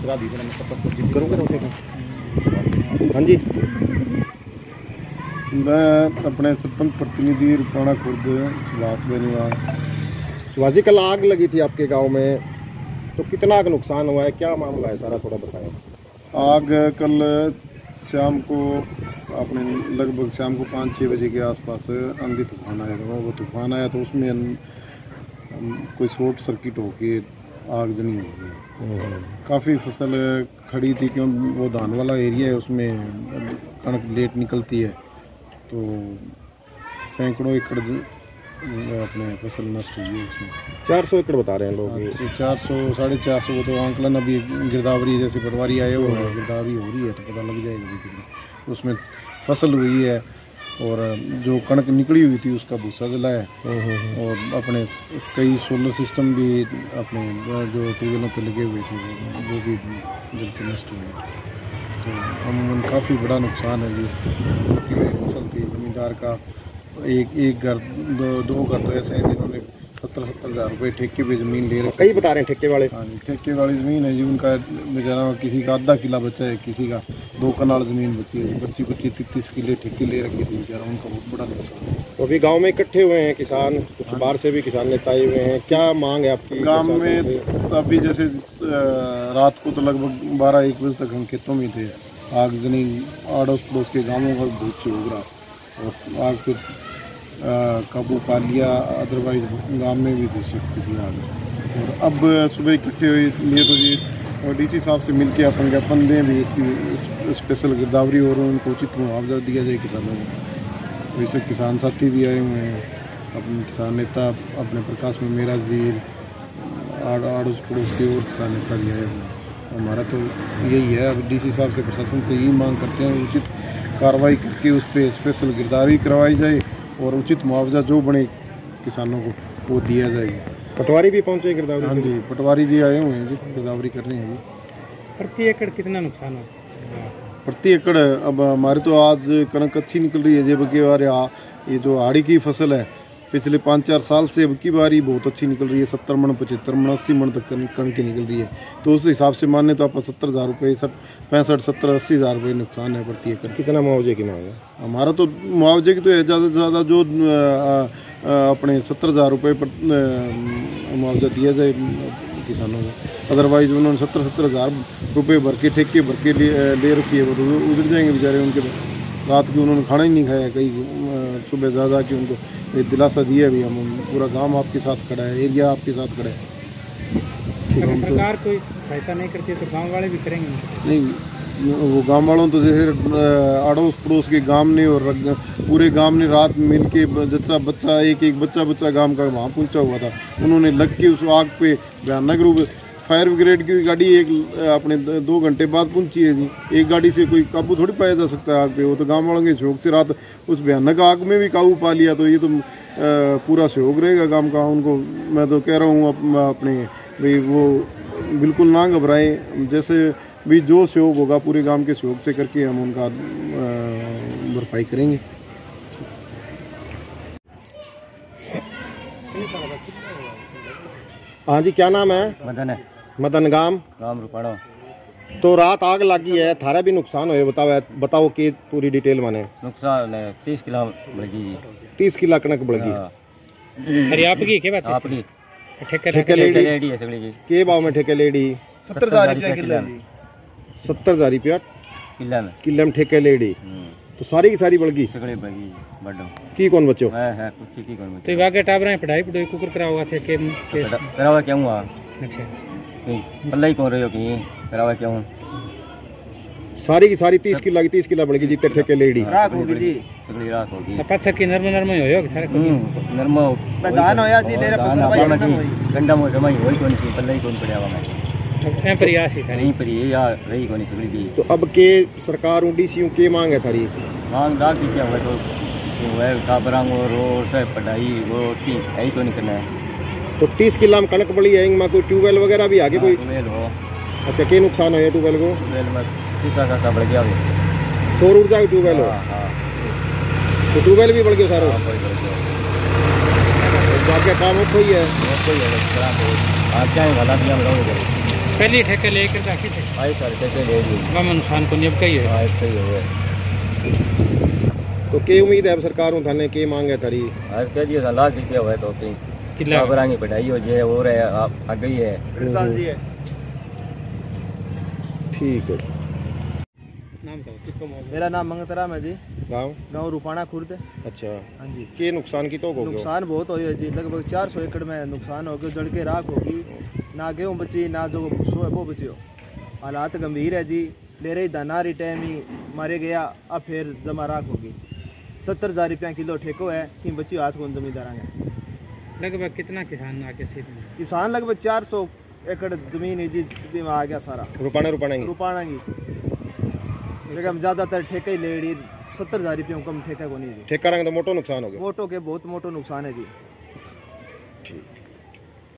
बता दीजिए मैं सब करूँगा। हाँ जी, मैं अपने सरपंच प्रतिनिधि रुपाना खुर्द सुभाष बेनीवाल। सुभाष जी, कल आग लगी थी आपके गांव में, तो कितना का नुकसान हुआ है, क्या मामला है, सारा थोड़ा बताएं। आग कल शाम को अपने लगभग शाम को 5-6 बजे के आसपास आंधी तूफान आया था। वो तूफान आया तो उसमें कोई शॉर्ट सर्किट होके आग जनी हो गई। काफ़ी फसल खड़ी थी, क्यों वो धान वाला एरिया है, उसमें कणक लेट निकलती है, तो सैकड़ों एकड़ अपने फसल नष्ट हुई है उसमें। 400 एकड़ बता रहे हैं लोग। 400 450 तो आंकलन अभी गिरदावरी जैसे पटवारी आए हुए हैं, गिरदावरी हो रही है तो पता लग जाएगा कितनी उसमें फसल हुई है। और जो कणक निकली हुई थी उसका भूसा जला है। और अपने कई सोलर सिस्टम भी अपने जो ट्यूबवेलों पे लगे हुए थे वो भी जल के नष्ट हुए। तो अमूमन काफ़ी बड़ा नुकसान है जी। फसल थी जमींदार का, एक घर दो घर तो ऐसे हैं जिन्होंने 70-70 हज़ार रुपये ठेके पे ज़मीन ले रखी। कई बता रहे हैं ठेके वाले। हाँ जी, ठेके वाली ज़मीन है जी। उनका बेचारा किसी का आधा किला बचा है, किसी का 2 कनाल ज़मीन बची है। 25-30 किले ठेके ले रखे थे बेचारा, उनका बहुत बड़ा नुकसान है। तो अभी गांव में इकट्ठे हुए हैं किसान, कुछ बाहर से भी किसान नेता आए हुए हैं, क्या मांग है आपकी गांव में? तो अभी जैसे रात को तो लगभग 12-1 बजे तक हम खेतों में थे। आग जनी अड़ोस पड़ोस के गाँवों का बहुत से हो रहा और आग पे काबू पा लिया, अदरवाइज गांव में भी घुस सकती थी आग। और अब सुबह इकट्ठे हुए लिए तो जी और डीसी साहब से मिल के अपन ज्ञापन दें भी इसकी स्पेशल गिरदावरी और उनको उचित मुआवजा दिया जाए किसानों को। वैसे किसान साथी भी आए हुए हैं, अपने किसान नेता अपने प्रकाश में मेरा जी, अड़ोस पड़ोस के और किसान नेता भी आए हुए हैं। हमारा तो यही है, अब डीसी साहब से प्रशासन से यही मांग करते हैं उचित कार्रवाई करके उस पर स्पेशल गिरदावरी करवाई जाए और उचित मुआवजा जो बने किसानों को वो दिया जाएगा। पटवारी भी पहुंचे गिरदावरी? हाँ जी, पटवारी जी आए हुए हैं जी, गिरदावरी कर रहे हैं जी। प्रति एकड़ कितना नुकसान है? प्रति एकड़ अब हमारे तो आज कणक अच्छी निकल रही है, जबकि ये जो आड़ी की फसल है पिछले 5-4 साल से अब की बारी बहुत अच्छी निकल रही है। 70 मन 75 मन 80 मन तक कणक निकल रही है। तो उस हिसाब से माने तो आप 70 हज़ार रुपये 65-70-80 हज़ार रुपये नुकसान है प्रति एकड़। कितना मुआवजे की मांग है? हमारा तो मुआवजे की तो ज़्यादा से ज़्यादा जो अपने 70 हज़ार रुपये पर मुआवजा दिया जाए किसानों को। अदरवाइज उन्होंने 70-70 हज़ार रुपये भर के ठेके भर के ले रखी है, वो तो उधर जाएंगे बेचारे। उनके रात की उन्होंने खाना ही नहीं खाया, कई सुबह ज़्यादा कि उनको एक दिलासा दिया भी हम पूरा गांव आपके साथ खड़ा है, एरिया आपके साथ खड़ा है। अगर सरकार कोई सहायता नहीं करती तो गांव वाले भी करेंगे? नहीं, वो गांव वालों तो जैसे अड़ोस पड़ोस के गांव ने और पूरे गांव ने रात मिल के जच्चा बच्चा एक बच्चा गांव का वहाँ पहुंचा हुआ था। उन्होंने लग के उस आग पे भयानक रूप, फायर ब्रिगेड की गाड़ी एक अपने 2 घंटे बाद पहुंची है जी। एक गाड़ी से कोई काबू थोड़ी पाया जा सकता है आग पे, वो तो गांव वालों के सहयोग से रात उस भयानक आग में भी काबू पा लिया। तो ये तो पूरा सहयोग रहेगा गांव का। उनको मैं तो कह रहा हूँ अपने भाई वो बिल्कुल ना घबराएं, जैसे भी जो सहयोग होगा पूरे गांव के सहयोग से करके हम उनका भरपाई करेंगे। हाँ जी, क्या नाम है? मदन है। मदन, गांव रुपाना। तो रात आग लगी है, थारा भी नुकसान हुए, बताओ कि पूरी डिटेल माने। नुकसान है 30 किलो बढ़गी जी। 30 किलो कणक बढ़गी। अरे आपकी क्या बात है? आपकी ठेके लेडी है सगली जी। के भाव में ठेके लेडी? 70 हज़ार रुपया किला में। 70 हज़ार रुपया किला में ठेके लेडी। तो सारी की सारी बढ़गी? सगली बढ़गी बड़ो की कौन बच्चो? है कुछ की कौन बच्चो। तो वागे टाबरा पढ़ाई कुकर करावा थे के करावा क्या हुआ? अच्छा, पल्ला ही कौन रहे हो कि करावा क्या हूं? सारी की सारी 30 किलो की 30 किलो बढ़गी जीते ठेके लेडी। रात होगी जी, सगली रात होगी। पाछा की नर्म होयो कि सारे नर्म मैदान होया जी, लेरे फसल भाई गंडा मो जमाई होई कोनी सी, पल्ला ही कौन पड़यावा मैं मैं प्रयास ही था नहीं पर ये यार रही कोनी सगली भी। तो अब के सरकार डीसीयू के मांग है थारी? मांग दाल की क्या हुआ तो वह काबरांग और रोड से पढ़ाई वो की है तो नहीं करना है। तो 30 किलो में कणक बढ़ी है, इनमें कोई ट्यूबवेल वगैरह भी आगे कोई? ट्यूबवेल हो। अच्छा, क्या नुकसान है ट्यूबवेल को? ट्यूबवेल में तीसरा बढ़ गया। सौर ऊर्जा की ट्यूबवेल हो? तो ट्यूबवेल भी बढ़ गया सारा? तो आपका काम उठो ही है? आप क्या वाला दिया पहले ठेके लेकर रखे थे आई सारे ठेके ले ली वहाँ नुकसान को निब कही है हाँ इतना ही हुआ तो के उम्मीद है अब सरकार थाने के मांग है थारी? आज कह दिया लाख रुपया हुआ तो कहीं किला काबरांगी पढ़ाई हो जाए हो रहा है आप आ गई है जी है ठीक है। नाम बताओ मेरा नाम मंगतराम है जी गाँव? गांव रूपाणा खुर्द। अच्छा, हाँ जी के नुकसान की तो हो गयो? नुकसान बहुत हो जी लगभग 400 एकड़ में नुकसान हो गया जड़ के राख होगी ना गेहूँ बची ना जो भूसो है वो बची हो। हालात गंभीर है जी ले रही दाना री टाइम ही मारे गया अब फिर जमा राख होगी 70,000 रुपया किलो ठेको है कि बची हाथ को जमींदार है। लगभग कितना किसान आके सीध में किसान लगभग 400 एकड़ जमीन है जी में आ गया सारा रुपाना रूपाणा की लेकिन ज्यादातर ठेके ही ले रही 70,000 रुपया कम ठेका को नहीं जी ठेका रंग तो मोटो नुकसान हो गया। मोटो के बहुत मोटो नुकसान है जी। ठीक।